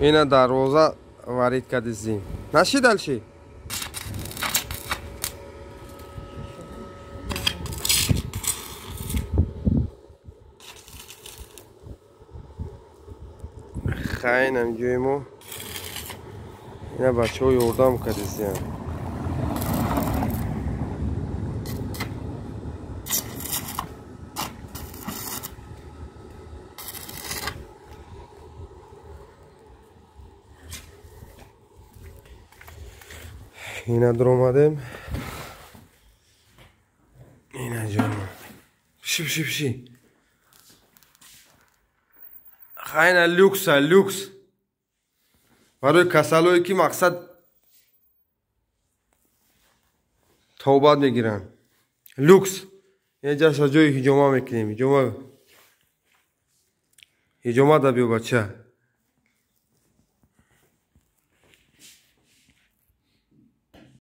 اینا دروازه وارد کردیم. نشید الشی. خیلی نمیجویمو. اینا بچه های اردام کردیم. اینا در اومدیم. اینا جان بشی خیلی لوکس برای کسالوی که مقصد توبات میگیرن لوکس. اینجا جای هجوما میکنیم. هجوما دا بیو بچه